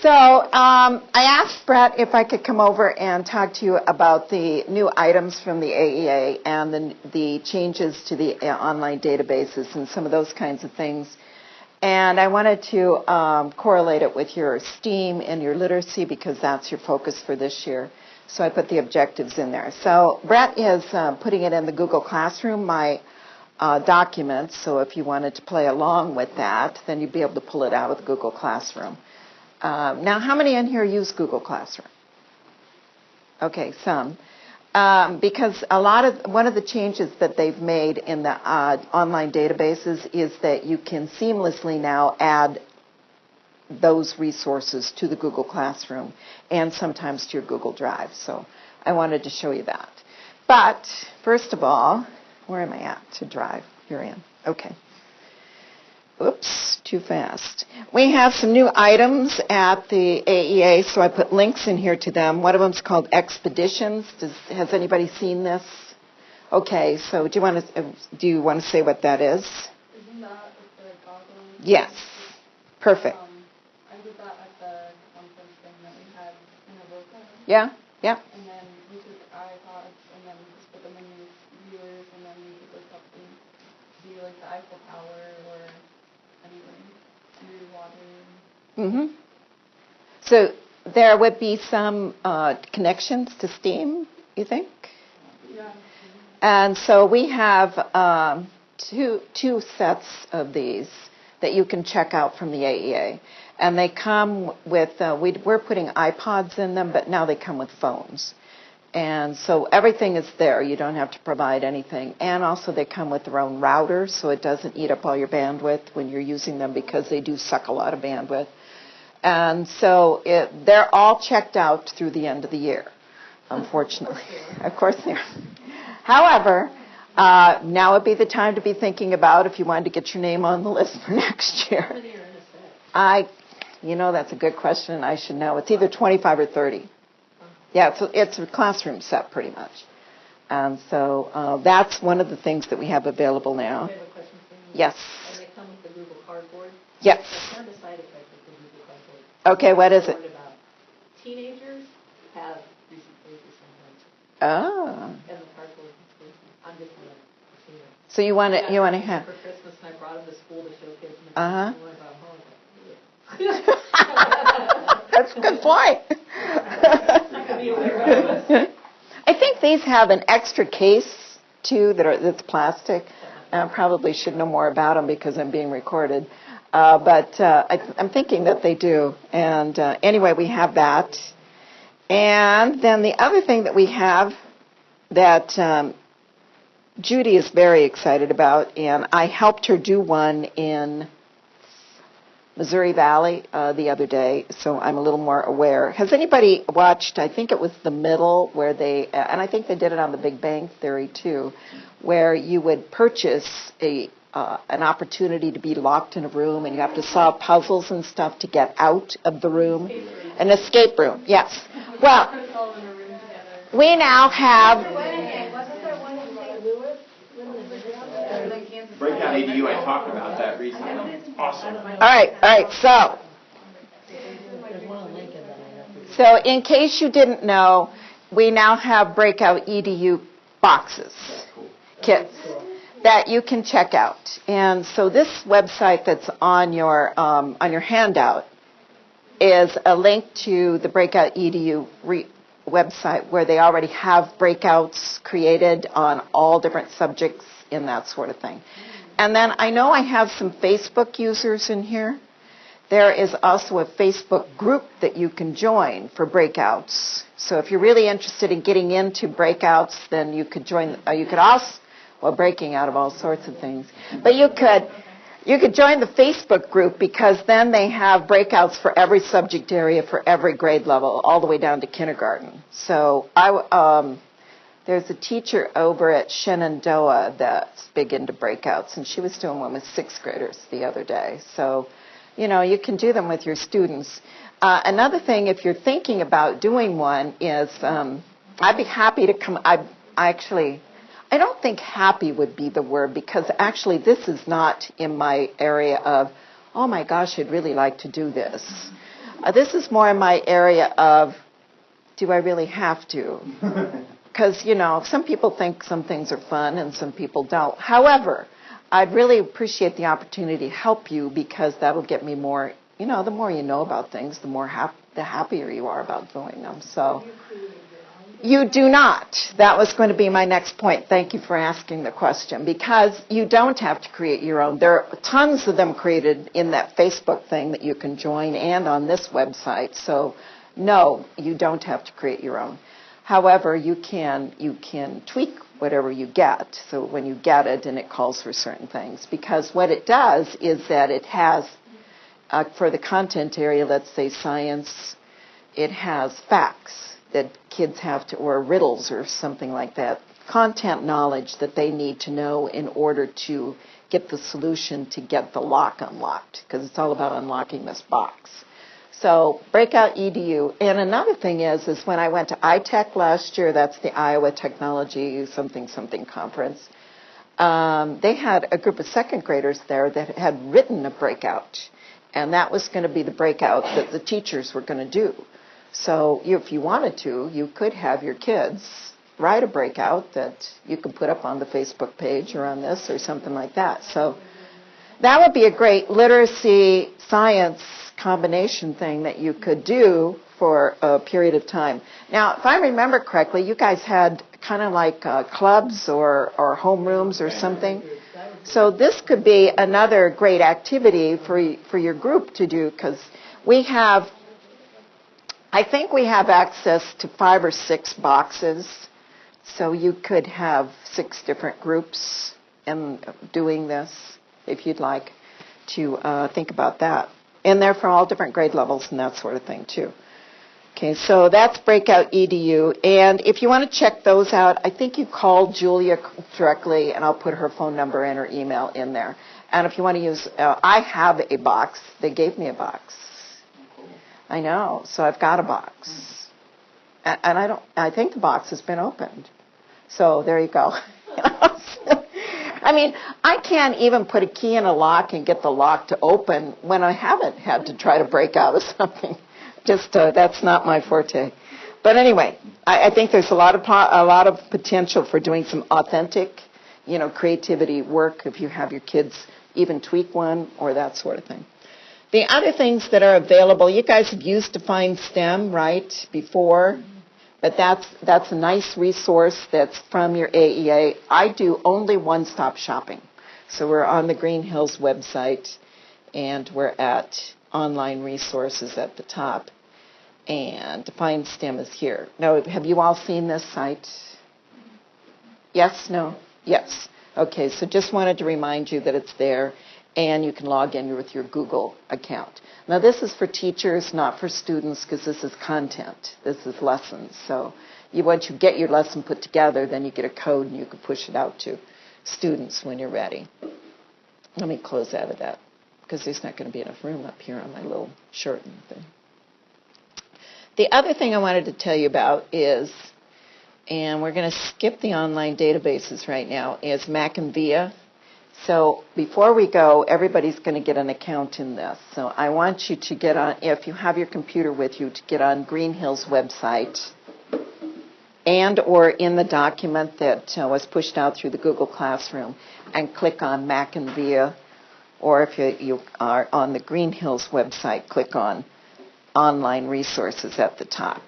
So I asked Brett if I could come over and talk to you about the new items from the AEA and the changes to the online databases and some of those kinds of things. And I wanted to correlate it with your STEAM and your literacy because that's your focus for this year. So I put the objectives in there. So Brett is putting it in the Google Classroom, my document. So if you wanted to play along with that, then you'd be able to pull it out of the Google Classroom. Now, how many in here use Google Classroom? Okay, some. Because one of the changes that they've made in the online databases is that you can seamlessly now add those resources to the Google Classroom and sometimes to your Google Drive. So I wanted to show you that. But first of all, where am I at to Drive? Here I am. Okay. Oops, too fast. We have some new items at the AEA, so I put links in here to them. One of them is called Expeditions. Has anybody seen this? Okay, so do you want to say what that is? Isn't that with the goggles? Yes. Perfect. I did that at the conference thing that we had in Avoca. Yeah, yeah. And then we took iPods and then we just put them in these viewers and then we could look up and see like the Eiffel Tower or anything. Mm-hmm. So there would be some connections to STEAM, you think? Yeah. And so we have two sets of these that you can check out from the AEA. And they come with, we're putting iPods in them, but now they come with phones. And so everything is there. You don't have to provide anything. And also they come with their own router, so it doesn't eat up all your bandwidth when you're using them because they do suck a lot of bandwidth. And so they're all checked out through the end of the year, unfortunately. Of course they are. However, now would be the time to be thinking about if you wanted to get your name on the list for next year. That's a good question. I should know. It's either 25 or 30. Yeah, it's a classroom set pretty much. And so that's one of the things that we have available now. I have a question for you. Yes. And they come with the Google Cardboard. Yes. That's one of the side effects of the Google Cardboard. Okay, what is it? About teenagers have recent faces sometimes. Oh. And the cardboard is I'm just going to see it. So you want to have. For Christmas, and I brought them to school to show kids. Uh-huh. And I brought home. That's a good point. I think these have an extra case, too, that's plastic. I probably should know more about them because I'm being recorded. But I'm thinking that they do. And anyway, we have that. And then the other thing that we have that Judy is very excited about, and I helped her do one in Missouri Valley the other day, so I'm a little more aware. Has anybody watched, I think it was The Middle, where and I think they did it on the Big Bang Theory too, where you would purchase an opportunity to be locked in a room and you have to solve puzzles and stuff to get out of the room. An escape room, yes. Well, we now have... Breakout ADU, I talked about that recently. Awesome. All right, so in case you didn't know, we now have Breakout EDU boxes, kits, that you can check out. And so this website that's on your handout is a link to the Breakout EDU website where they already have breakouts created on all different subjects in that sort of thing. And then I know I have some Facebook users in here. There is also a Facebook group that you can join for breakouts. So if you're really interested in getting into breakouts, then you could join. You could also, breaking out of all sorts of things. But you could join the Facebook group because then they have breakouts for every subject area for every grade level, all the way down to kindergarten. So there's a teacher over at Shenandoah that's big into breakouts, and she was doing one with 6th graders the other day. So, you can do them with your students. Another thing, if you're thinking about doing one, is I'd be happy to come. I don't think happy would be the word because actually this is not in my area of, oh my gosh, I'd really like to do this. This is more in my area of, do I really have to? Because, some people think some things are fun and some people don't. However, I'd really appreciate the opportunity to help you because that'll get me more, the more you know about things, the more the happier you are about doing them. So you do not. That was going to be my next point. Thank you for asking the question. Because you don't have to create your own. There are tons of them created in that Facebook thing that you can join and on this website. So no, you don't have to create your own. However, you can tweak whatever you get. So when you get it and it calls for certain things. Because what it does is that it has, for the content area, let's say science, it has facts that kids have to, or riddles or something like that, content knowledge that they need to know in order to get the solution to get the lock unlocked, because it's all about unlocking this box. So Breakout EDU. And another thing is when I went to iTech last year, that's the Iowa Technology something conference, they had a group of second graders there that had written a breakout. And that was going to be the breakout that the teachers were going to do. So if you wanted to, you could have your kids write a breakout that you could put up on the Facebook page or on this or something like that. So that would be a great literacy science combination thing that you could do for a period of time. Now, if I remember correctly, you guys had kind of like clubs or homerooms or something. So this could be another great activity for your group to do, because I think we have access to 5 or 6 boxes, so you could have 6 different groups in doing this, if you'd like to think about that. And they're from all different grade levels and that sort of thing, too. Okay, so that's Breakout EDU. And if you want to check those out, I think you call Julia directly, and I'll put her phone number and her email in there. And if you want to use, I have a box. They gave me a box. I know, so I've got a box. And I think the box has been opened. So there you go. I mean, I can't even put a key in a lock and get the lock to open when I haven't had to try to break out of something. Just that's not my forte. But anyway, I think there's a lot of potential for doing some authentic, creativity work if you have your kids even tweak one or that sort of thing. The other things that are available, you guys have used Define STEM, right, before? But that's a nice resource that's from your AEA. I do only one-stop shopping. So we're on the Green Hills website, and we're at online resources at the top. And Define STEM is here. Now, have you all seen this site? Yes? No? Yes. Okay, so just wanted to remind you that it's there, and you can log in with your Google account. Now, this is for teachers, not for students, because this is content. This is lessons. So once you get your lesson put together, then you get a code, and you can push it out to students when you're ready. Let me close out of that, because there's not going to be enough room up here on my little shirt and thing. The other thing I wanted to tell you about is, and we're going to skip the online databases right now, is Mac and VIA. So before we go, everybody's going to get an account in this. So I want you to get on, if you have your computer with you, to get on Green Hills website and or in the document that was pushed out through the Google Classroom and click on Mac and VIA. Or if you are on the Green Hills website, click on online resources at the top,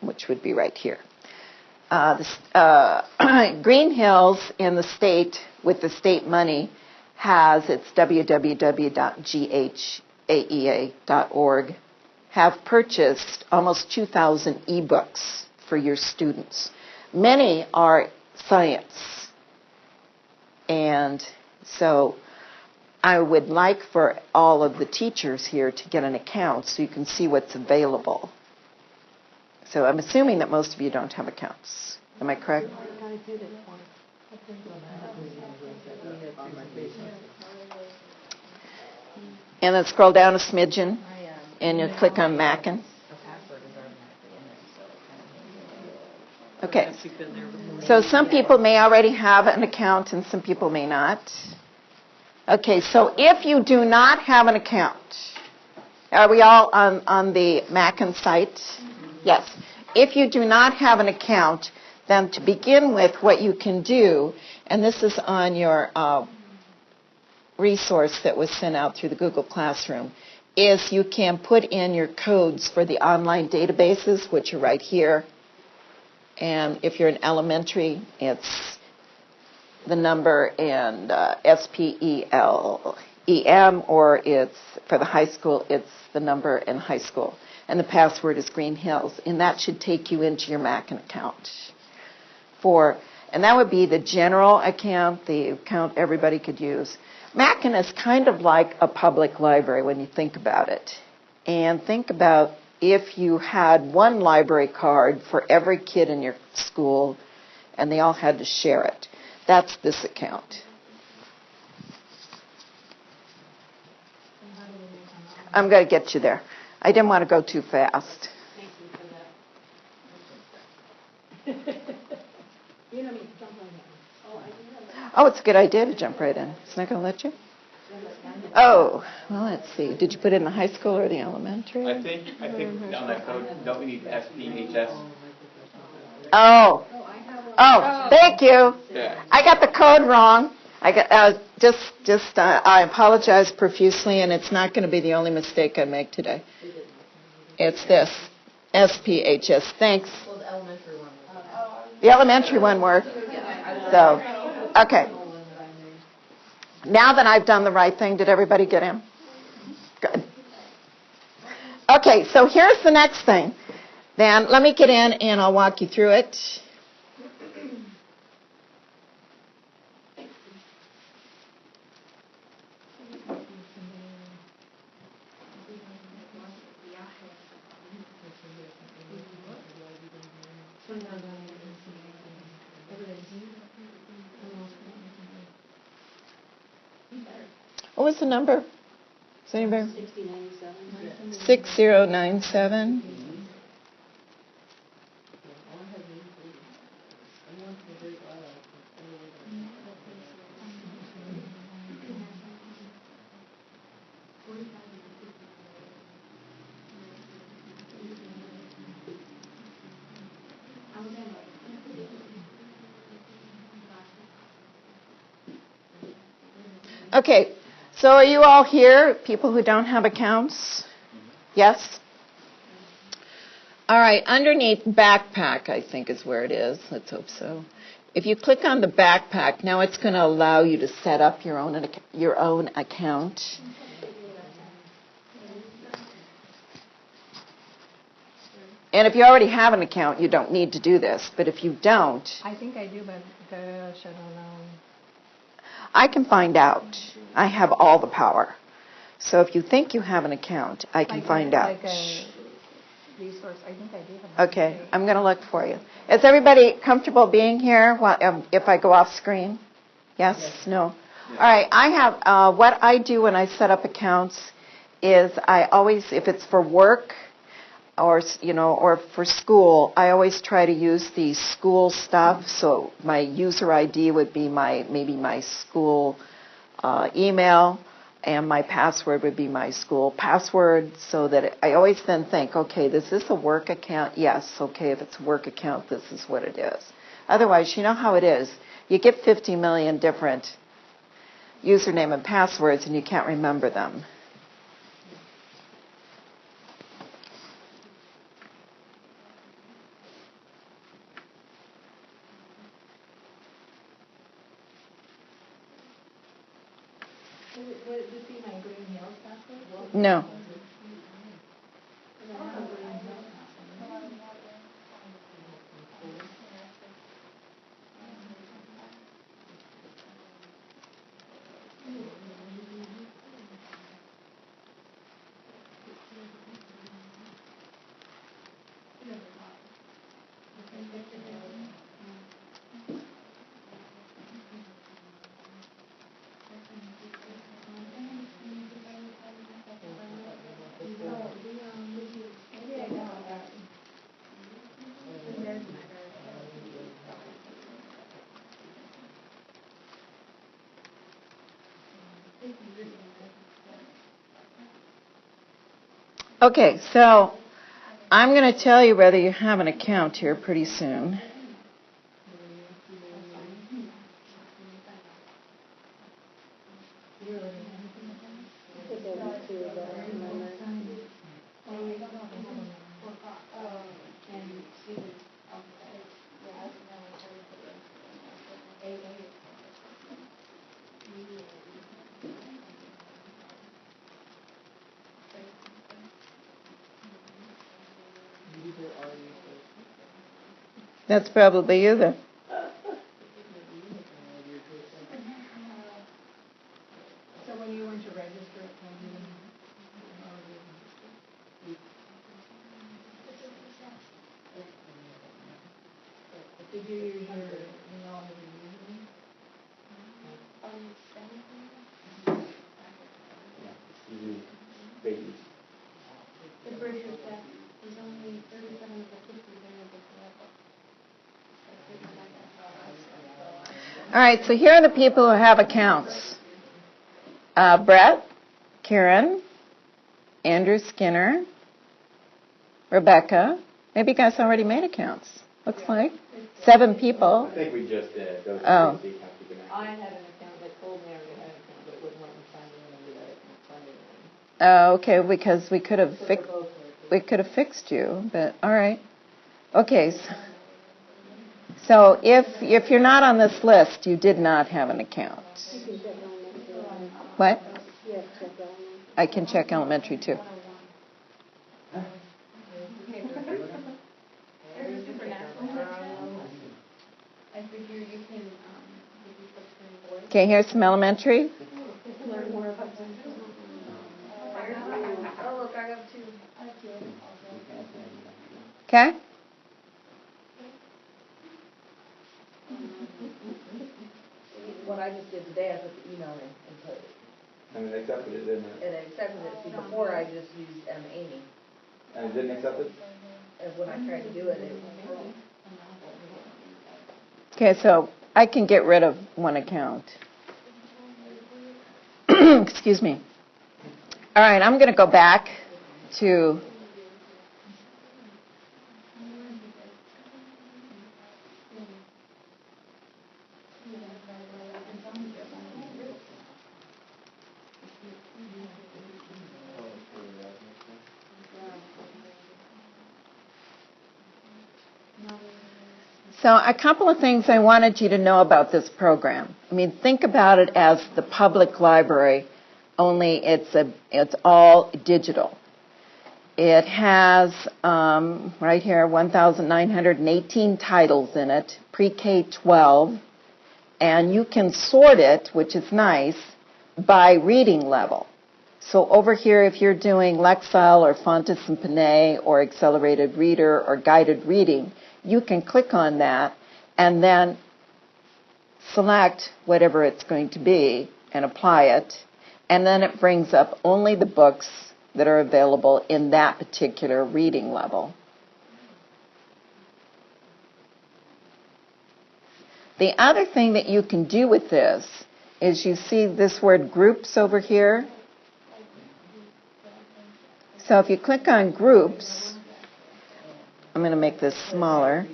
which would be right here. Green Hills in the state, with the state money, has its www.ghaea.org, have purchased almost 2,000 ebooks for your students. Many are science. And so I would like for all of the teachers here to get an account so you can see what's available. So I'm assuming that most of you don't have accounts. Am I correct? And then scroll down a smidgen, and you click on Mackin. Okay. So some people may already have an account, and some people may not. Okay, so if you do not have an account, Are we all on the Mackin site? Yes. If you do not have an account, then to begin with, what you can do, and this is on your resource that was sent out through the Google Classroom, is you can put in your codes for the online databases, which are right here. And if you're in elementary, it's the number and SPELEM, or it's for the high school, it's the number in high school. And the password is Green Hills. And that should take you into your Mackin account. And that would be the general account, the account everybody could use. Mackin is kind of like a public library when you think about it. And think about if you had one library card for every kid in your school and they all had to share it. That's this account. I'm going to get you there. I didn't want to go too fast. Thank you for that. You know me, jump on that. Oh, I do have that. Oh, it's a good idea to jump right in. It's not going to let you? Oh, well, let's see. Did you put it in the high school or the elementary? I think on that code, don't we need SPHS? Oh, thank you. Yeah. I got the code wrong. I apologize profusely, and it's not going to be the only mistake I make today. It's this, SPHS. Thanks. Well, the elementary one. The elementary one worked. So, okay. Now that I've done the right thing, did everybody get him? Good. Okay, so here's the next thing. Then let me get in and I'll walk you through it. What was the number? Is anybody? 6097. 6097. Okay, so are you all here, people who don't have accounts? Yes? All right, underneath backpack, I think is where it is. Let's hope so. If you click on the backpack, now it's going to allow you to set up your own account. And if you already have an account, you don't need to do this. But if you don't, I think I do, but gosh, I don't know. I can find out. I have all the power. So if you think you have an account, I can find out. Like a resource, I think I do have. Okay, I'm going to look for you. Is everybody comfortable being here if I go off screen? Yes? No? All right, I have, what I do when I set up accounts is I always, if it's for work or for school, I always try to use the school stuff. So my user ID would be maybe my school email, and my password would be my school password, so that I always then think, okay, is this a work account? Yes. Okay, if it's a work account, this is what it is. Otherwise, you know how it is. You get 50 million different username and passwords, and you can't remember them. Would this be my Green Hills password? No. Okay, so I'm going to tell you whether you have an account here pretty soon. That's probably you then. So when you went to register, did you use your email as a username? Babies. The brochure said there's only 37 of the 50 available All right, so here are the people who have accounts. Brett, Karen, Andrew Skinner, Rebecca. Maybe you guys already made accounts. Looks like 7 people. I think we just did. Those Oh. the accounts we can I had an account that told me I already had an account, but it wouldn't let me sign in and do that. I couldn't sign in. Oh, okay, because we could have fixed you, but all right. Okay. So if you're not on this list, you did not have an account. What? I can check elementary too. I figure you can, Okay, here's some elementary. learn more about them. Oh, look, I got 2. I have 2. Okay? What I just did today, I put the email in and put it, And it accepted it, didn't it? and it accepted it. See, before I just used Amy, And it didn't accept it? and when I tried to do it, it was wrong. Okay, so I can get rid of one account. Excuse me. All right, I'm going to go back to So a couple of things I wanted you to know about this program. I mean, think about it as the public library, only it's all digital. It has, right here, 1,918 titles in it, pre-K 12, and you can sort it, which is nice, by reading level. So over here, if you're doing Lexile or Fontes and Panay or Accelerated Reader or Guided Reading, you can click on that and then select whatever it's going to be and apply it, and then it brings up only the books that are available in that particular reading level. The other thing that you can do with this is you see this word groups over here. So if you click on groups, I'm going to make this smaller.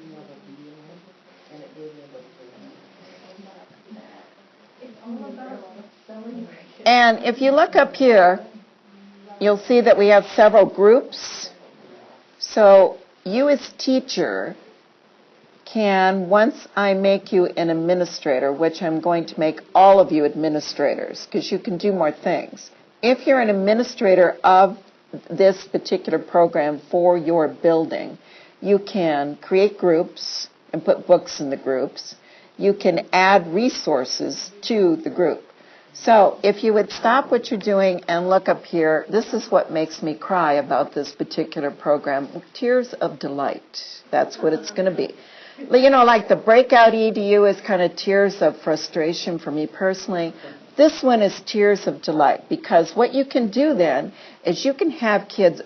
And if you look up here, you'll see that we have several groups. So you as teacher can, once I make you an administrator, which I'm going to make all of you administrators, because you can do more things. If you're an administrator of this particular program for your building, you can create groups and put books in the groups. You can add resources to the group. So if you would stop what you're doing and look up here, this is what makes me cry about this particular program. Tears of delight. That's what it's going to be. You know, like the Breakout EDU is kind of tears of frustration for me personally. This one is tears of delight, because what you can do then is you can have kids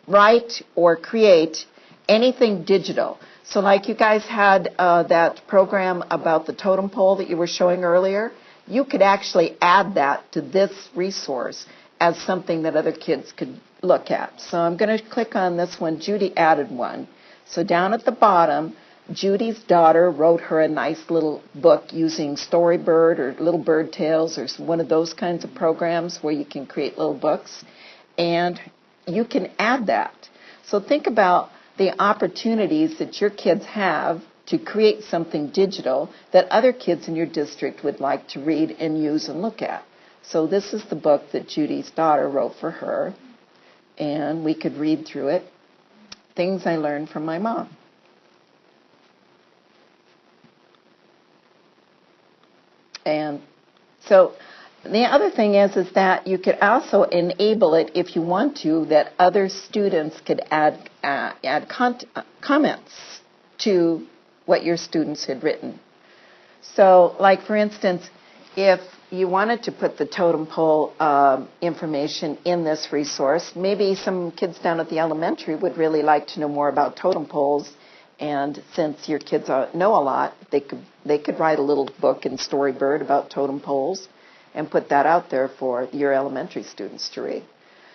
write or create anything digital. So like you guys had that program about the totem pole that you were showing earlier, you could actually add that to this resource as something that other kids could look at. So I'm going to click on this one. Judy added one. So down at the bottom, Judy's daughter wrote her a nice little book using Storybird or Little Bird Tales or one of those kinds of programs where you can create little books. And you can add that. So think about the opportunities that your kids have to create something digital that other kids in your district would like to read and use and look at. So this is the book that Judy's daughter wrote for her, and we could read through it. Things I learned from my mom. And so the other thing is that you could also enable it, if you want to, that other students could add comments to what your students had written. So, like for instance, if you wanted to put the totem pole information in this resource, maybe some kids down at the elementary would really like to know more about totem poles. And since your kids know a lot, they could write a little book in Storybird about totem poles and put that out there for your elementary students to read.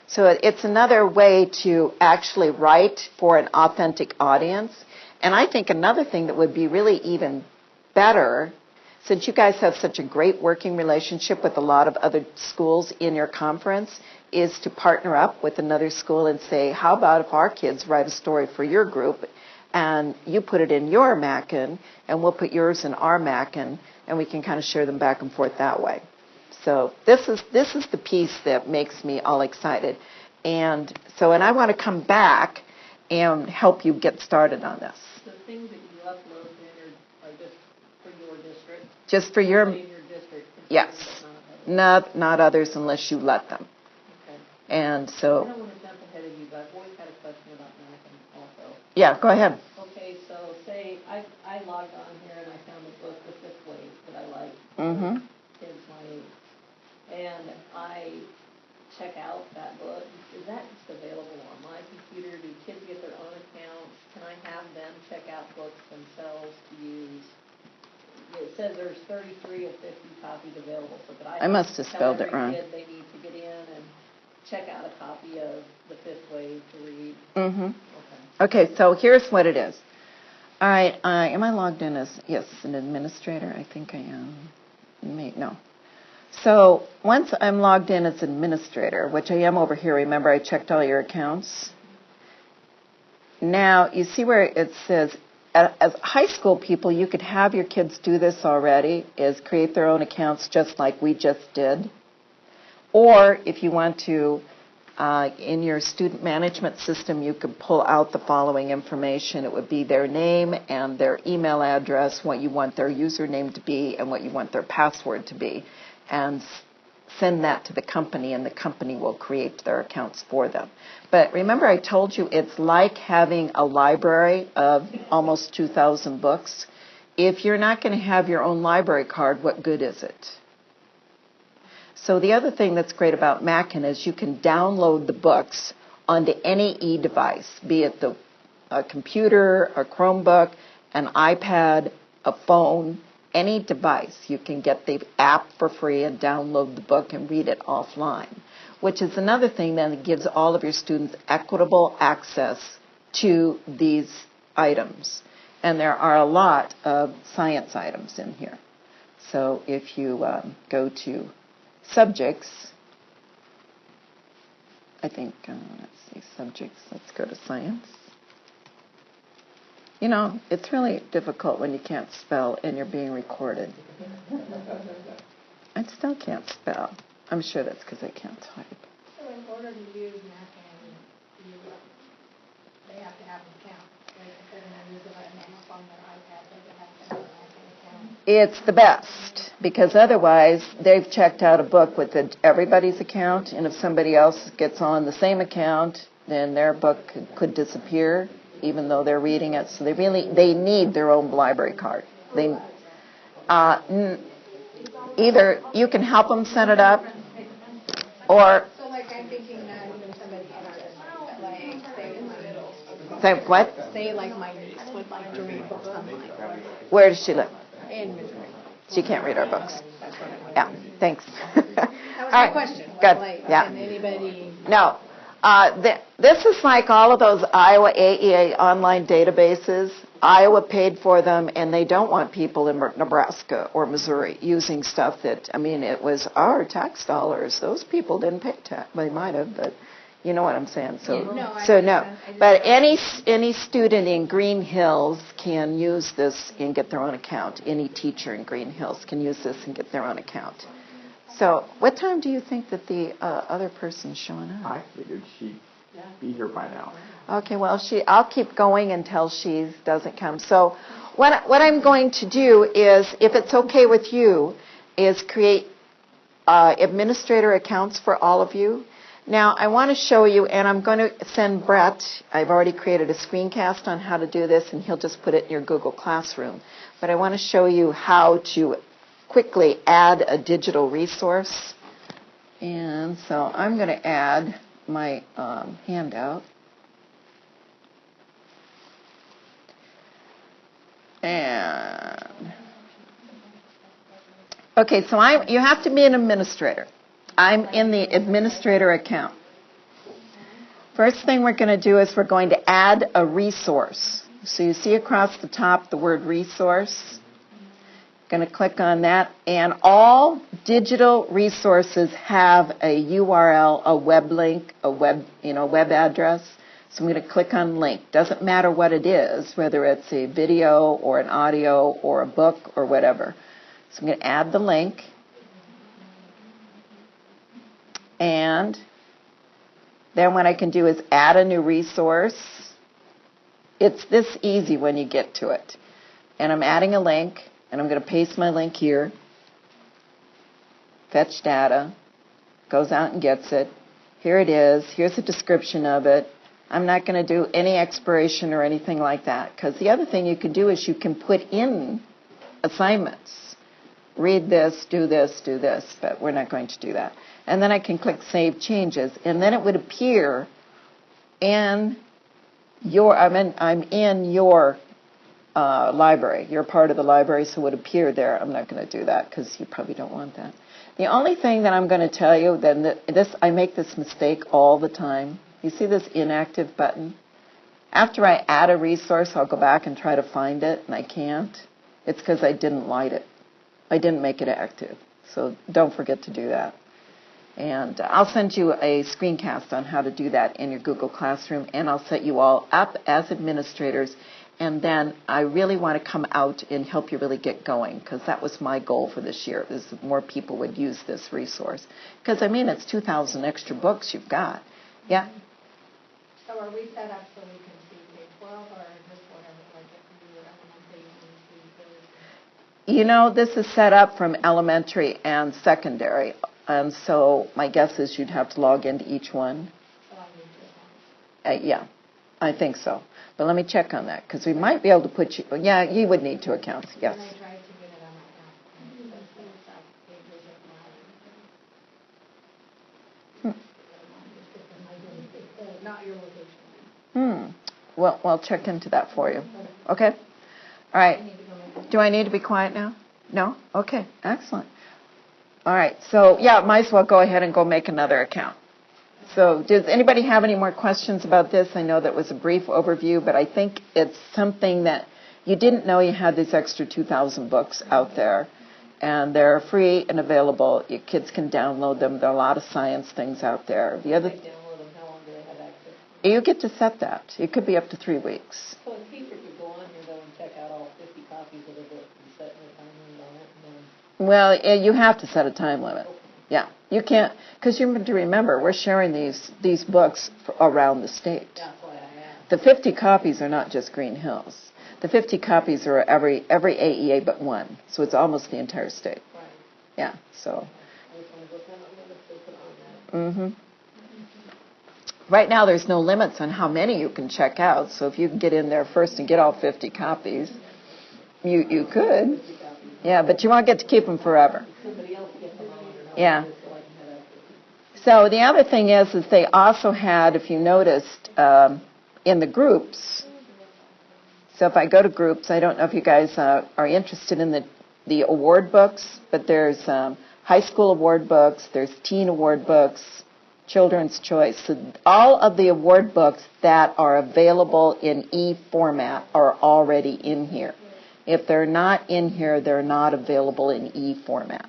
So it's another way to actually write for an authentic audience. And I think another thing that would be really even better, since you guys have such a great working relationship with a lot of other schools in your conference, is to partner up with another school and say, how about if our kids write a story for your group and you put it in your Mackin and we'll put yours in our Mackin and we can kind of share them back and forth that way. So this is the piece that makes me all excited. And I want to come back and help you get started on this. The things that you upload then are just for your district? Just for your, In your district? yes, not others unless you let them. Okay. And I so, don't want to jump ahead of you, but I've always had a question about Mackin also. yeah, go ahead. Okay, so say I logged on here and I found a book, The Fifth Wave, that I like. Mm-hmm. Kids my age. And I check out that book. Is that just available on my computer? Do kids get their own accounts? Can I have them check out books themselves to use? It says there's 33 of 50 copies available, so could I must have spelled it wrong. Tell every kid they need to get in and check out a copy of The Fifth Wave to read? Mm-hmm. Okay. Okay, so here's what it is. All right, am I logged in as, yes, an administrator? I think I am. No. So once I'm logged in as administrator, which I am over here, remember I checked all your accounts. Now, you see where it says, as high school people, you could have your kids do this already, is create their own accounts just like we just did. Or if you want to, in your student management system, you could pull out the following information. It would be their name and their email address, what you want their username to be, and what you want their password to be, and send that to the company, and the company will create their accounts for them. But remember I told you it's like having a library of almost 2,000 books. If you're not going to have your own library card, what good is it? So the other thing that's great about Mackin is you can download the books onto any e-device, be it a computer, a Chromebook, an iPad, a phone, any device. You can get the app for free and download the book and read it offline, which is another thing then that gives all of your students equitable access to these items. And there are a lot of science items in here. So if you go to subjects, I think, let's see, subjects, let's go to science. You know, it's really difficult when you can't spell and you're being recorded. I still can't spell. I'm sure that's because I can't type. So in order to use Mackin, they have to have an account. Like if they're going to use it on their phone or iPad, they have to have a Mackin account. It's the best, because otherwise they've checked out a book with everybody's account, and if somebody else gets on the same account, then their book could disappear, even though they're reading it. So they need their own library card. They either you can help them set it up, or So like I'm thinking that even somebody in our district, like say what? say like my niece would like to read books online Where does she live? in Missouri. She can't read our books. That's what I wanted. Yeah, thanks. That was my question. Good. Like, Yeah. can anybody? No. This is like all of those Iowa AEA online databases. Iowa paid for them, and they don't want people in Nebraska or Missouri using stuff that, I mean, it was our tax dollars. Those people didn't pay tax. They might have, but you know what I'm saying. So, No, I so no. understand. I just But don't- any student in Green Hills can use this and get their own account. Any teacher in Green Hills can use this and get their own account. So, what time do you think that the other person's showing up? I figured she'd be here by now. Okay, well, I'll keep going until she doesn't come. So what I'm going to do is, if it's okay with you, is create administrator accounts for all of you. Now, I want to show you, and I'm going to send Brett, I've already created a screencast on how to do this, and he'll just put it in your Google Classroom. But I want to show you how to quickly add a digital resource. And so I'm going to add my handout. And okay, so you have to be an administrator. I'm in the administrator account. First thing we're going to do is we're going to add a resource. So you see across the top the word resource. Going to click on that, and all digital resources have a URL, a web link, a web address. So I'm going to click on link. Doesn't matter what it is, whether it's a video or an audio or a book or whatever. So I'm going to add the link. And then what I can do is add a new resource. It's this easy when you get to it. And I'm adding a link, and I'm going to paste my link here. Fetch data. Goes out and gets it. Here it is. Here's a description of it. I'm not going to do any expiration or anything like that, because the other thing you can do is you can put in assignments. Read this, do this, but we're not going to do that. And then I can click Save Changes, and then it would appear in your, I'm in your library. You're part of the library, so it would appear there. I'm not going to do that because you probably don't want that. The only thing that I'm going to tell you, then I make this mistake all the time. You see this inactive button? After I add a resource, I'll go back and try to find it, and I can't. It's because I didn't light it. I didn't make it active. So don't forget to do that. And I'll send you a screencast on how to do that in your Google Classroom, and I'll set you all up as administrators. And then I really want to come out and help you really get going, because that was my goal for this year, is that more people would use this resource. Because, I mean, it's 2,000 extra books you've got. Yeah? So are we set up so we can see K-12 or just whatever, like if we were elementary, we can see those? You know, this is set up from elementary and secondary. And so my guess is you'd have to log into each one. So I need to. Yeah, I think so. But let me check on that, because we might be able to put you, yeah, you would need 2 accounts, yes. And I tried to get it on my app. And it says those up pages of my. Not your location. Well, I'll check into that for you. Okay? All right. Do I need to be quiet now? No? Okay, excellent. All right, so yeah, might as well go ahead and go make another account. So does anybody have any more questions about this? I know that was a brief overview, but I think it's something that you didn't know you had these extra 2,000 books out there, and they're free and available. Your kids can download them. There are a lot of science things out there. The other, They download them, how long do they have access? you get to set that. It could be up to 3 weeks. So a teacher could go on here though and check out all 50 copies of the book and set a time limit on it, and then. Well, you have to set a time limit. Yeah, you can't, because you have to remember, we're sharing these books around the state. That's why I asked. The 50 copies are not just Green Hills. The 50 copies are every AEA but one, so it's almost the entire state. Right. Yeah, so. I just want to look at them if they put on that. Right now, there's no limits on how many you can check out, so if you can get in there first and get all 50 copies, you could. Yeah, but you won't get to keep them forever. Somebody else gets them on or not. Yeah. So I can have access. So the other thing is they also had, if you noticed, in the groups, so if I go to groups, I don't know if you guys are interested in the award books, but there's high school award books, there's teen award books, Children's Choice. So all of the award books that are available in e-format are already in here. If they're not in here, they're not available in e-format.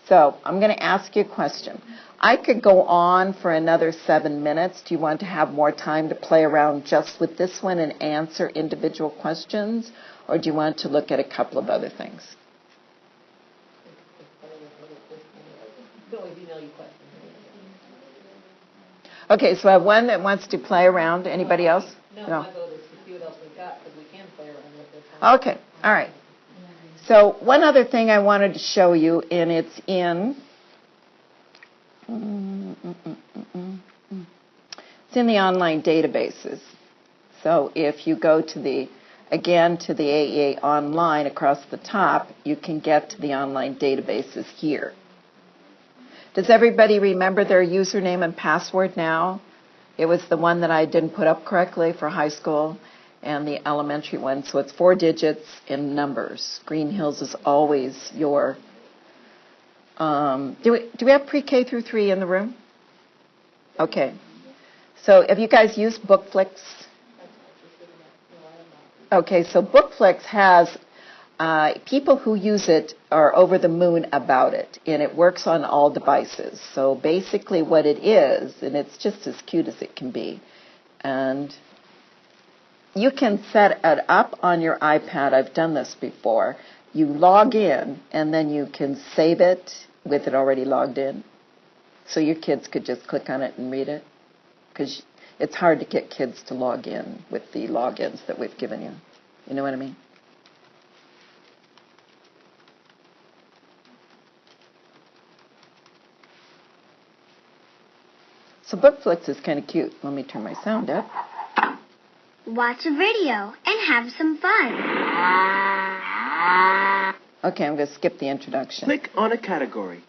So I'm going to ask you a question. I could go on for another 7 minutes. Do you want to have more time to play around just with this one and answer individual questions? Or do you want to look at a couple of other things? You can always email you questions. Okay, so I have one that wants to play around. Anybody else? No, my vote is to see what else we've got, because we can play around with this. Okay, all right. So one other thing I wanted to show you, and it's in the online databases. So if you go to the AEA online across the top, you can get to the online databases here. Does everybody remember their username and password now? It was the one that I didn't put up correctly for high school and the elementary one. So it's 4 digits in numbers. Green Hills is always your... do we have pre-K through 3 in the room? Okay. So have you guys used BookFlix? Okay, so BookFlix has... people who use it are over the moon about it, and it works on all devices. So basically what it is, and it's just as cute as it can be, and you can set it up on your iPad. I've done this before. You log in, and then you can save it with it already logged in. So your kids could just click on it and read it, because it's hard to get kids to log in with the logins that we've given you. You know what I mean? So BookFlix is kind of cute. Let me turn my sound up. Watch a video and have some fun. Okay, I'm going to skip the introduction. Click on a category.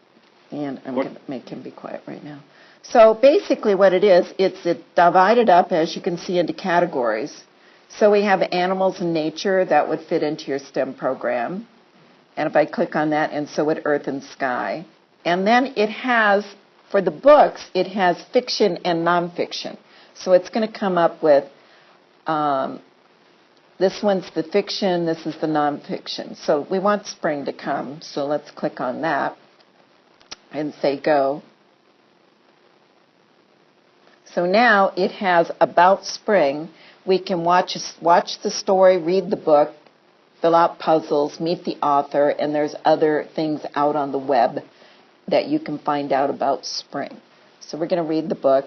And I'm going to make him be quiet right now. So basically what it is, it's divided up, as you can see, into categories. So we have animals and nature that would fit into your STEM program. And if I click on that, and so would earth and sky. And then it has... For the books, it has fiction and nonfiction. So it's going to come up with, this one's the fiction, this is the nonfiction. So we want spring to come, so let's click on that and say go. So now it has about spring. We can watch the story, read the book, fill out puzzles, meet the author, and there's other things out on the web that you can find out about spring. So we're going to read the book.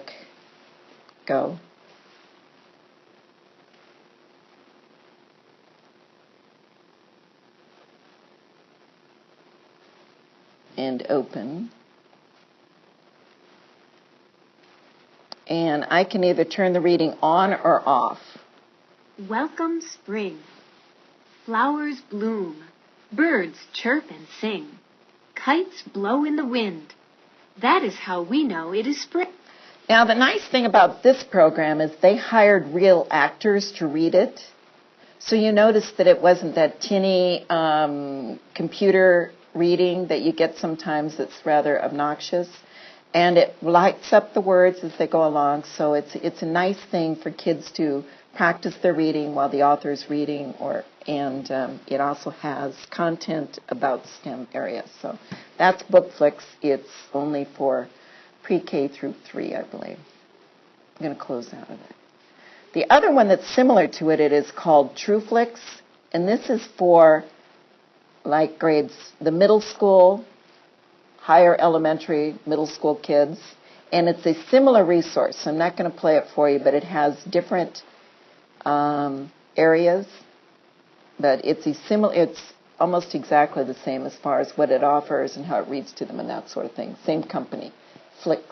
Go. And open. And I can either turn the reading on or off. Welcome spring. Flowers bloom. Birds chirp and sing. Kites blow in the wind. That is how we know it is spring. Now, the nice thing about this program is they hired real actors to read it. So you notice that it wasn't that tinny computer reading that you get sometimes that's rather obnoxious. And it lights up the words as they go along. So it's a nice thing for kids to practice their reading while the author's reading, and it also has content about STEM areas. So that's BookFlix. It's only for pre-K through 3, I believe. I'm going to close out of it. The other one that's similar to it is called TrueFlix, and this is for like grades, the middle school, higher elementary, middle school kids, and it's a similar resource. I'm not going to play it for you, but it has different areas, but it's almost exactly the same as far as what it offers and how it reads to them and that sort of thing. Same company, Flix.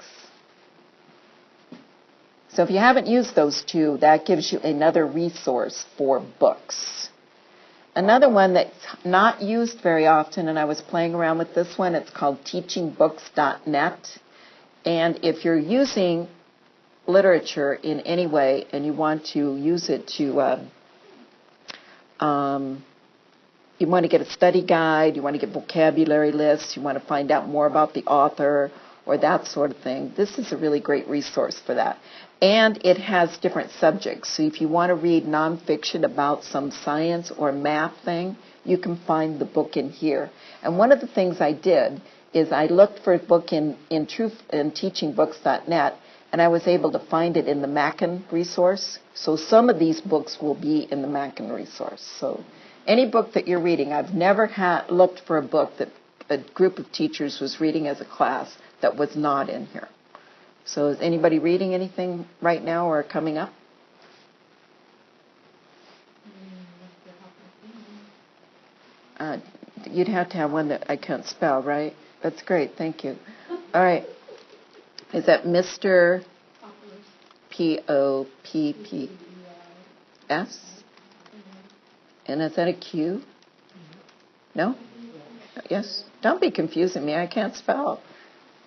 So if you haven't used those two, that gives you another resource for books. Another one that's not used very often, and I was playing around with this one, it's called teachingbooks.net. And if you're using literature in any way and you want to use it to, you want to get a study guide, you want to get vocabulary lists, you want to find out more about the author, or that sort of thing, this is a really great resource for that. And it has different subjects. So if you want to read nonfiction about some science or math thing, you can find the book in here. And one of the things I did is I looked for a book in teachingbooks.net, and I was able to find it in the Mackin resource. So some of these books will be in the Mackin resource. So any book that you're reading, I've never looked for a book that a group of teachers was reading as a class that was not in here. So is anybody reading anything right now or coming up? You'd have to have one that I can't spell, right? That's great, thank you. All right. Is that Mr. Popps? And is that a Q? No? Yes? Don't be confusing me. I can't spell.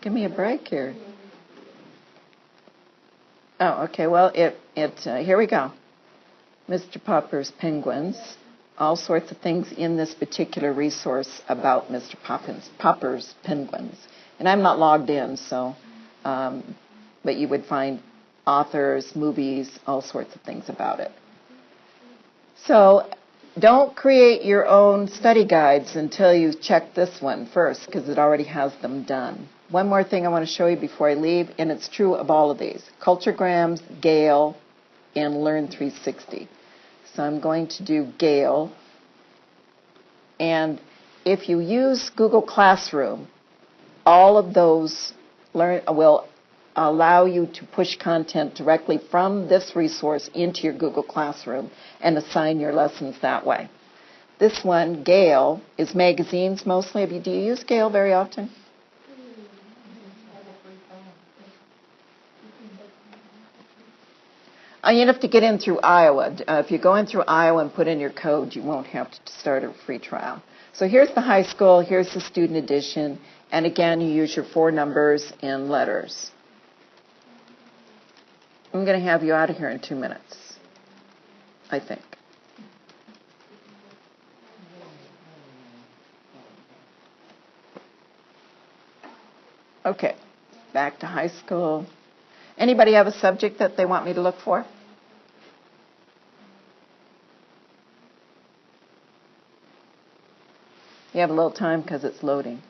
Give me a break here. Oh, okay. Well, here we go. Mr. Popper's Penguins. All sorts of things in this particular resource about Mr. Popper's Penguins. And I'm not logged in, so, but you would find authors, movies, all sorts of things about it. So don't create your own study guides until you check this one first, because it already has them done. One more thing I want to show you before I leave, and it's true of all of these. Culturegrams, Gale, and Learn 360. So I'm going to do Gale. And if you use Google Classroom, all of those will allow you to push content directly from this resource into your Google Classroom and assign your lessons that way. This one, Gale, is magazines mostly. Do you use Gale very often? You'd have to get in through Iowa. If you go in through Iowa and put in your code, you won't have to start a free trial. So here's the high school, here's the student edition, and again, you use your 4 numbers and letters. I'm going to have you out of here in 2 minutes, I think. Okay, back to high school. Anybody have a subject that they want me to look for? You have a little time because it's loading.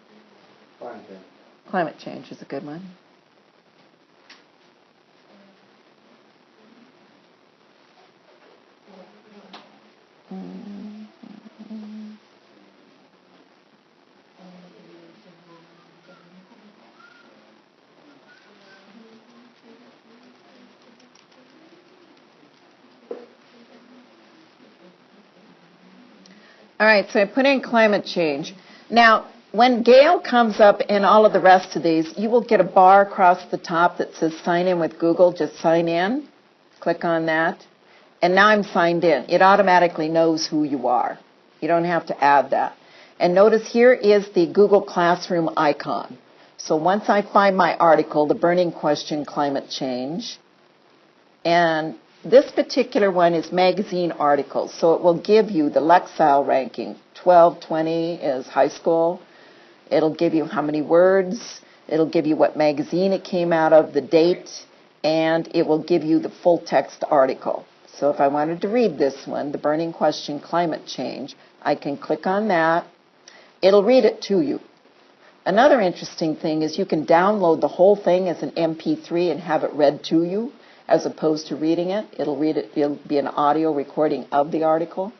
Climate change. Climate change is a good one. All right, so I put in climate change. Now, when Gale comes up in all of the rest of these, you will get a bar across the top that says sign in with Google. Just sign in. Click on that. And now I'm signed in. It automatically knows who you are. You don't have to add that. And notice here is the Google Classroom icon. So once I find my article, The Burning Question, Climate Change, and this particular one is magazine articles, so it will give you the Lexile ranking. 12, 20 is high school. It'll give you how many words. It'll give you what magazine it came out of, the date, and it will give you the full text article. So if I wanted to read this one, The Burning Question, Climate Change, I can click on that. It'll read it to you. Another interesting thing is you can download the whole thing as an MP3 and have it read to you, as opposed to reading it. It'll be an audio recording of the article.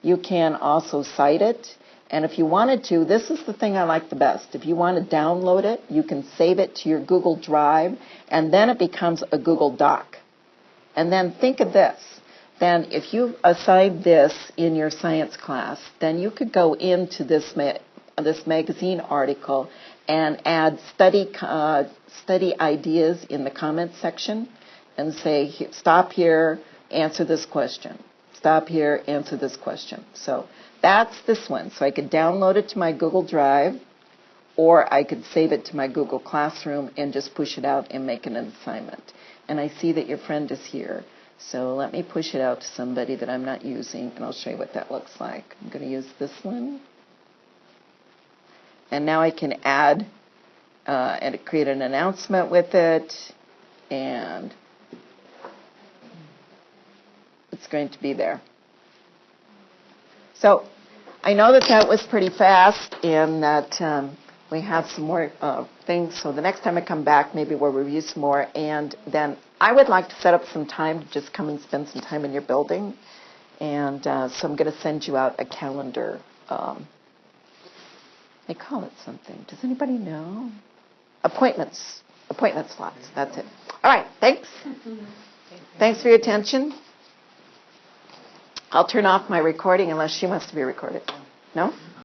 You can also cite it. And if you wanted to, this is the thing I like the best. If you want to download it, you can save it to your Google Drive, and then it becomes a Google Doc. And then think of this. Then if you assign this in your science class, then you could go into this magazine article and add study ideas in the comments section, and say, stop here, answer this question. Stop here, answer this question. So that's this one. So I could download it to my Google Drive, or I could save it to my Google Classroom and just push it out and make it an assignment. And I see that your friend is here. So let me push it out to somebody that I'm not using, and I'll show you what that looks like. I'm going to use this one. And now I can add and create an announcement with it, and it's going to be there. So I know that was pretty fast, and that we have some more things. So the next time I come back, maybe we'll review some more, and then I would like to set up some time to just come and spend some time in your building. And so I'm going to send you out a calendar. They call it something. Does anybody know? Appointment slots. That's it. All right. Thanks. Thanks for your attention. I'll turn off my recording unless she wants to be recorded. No?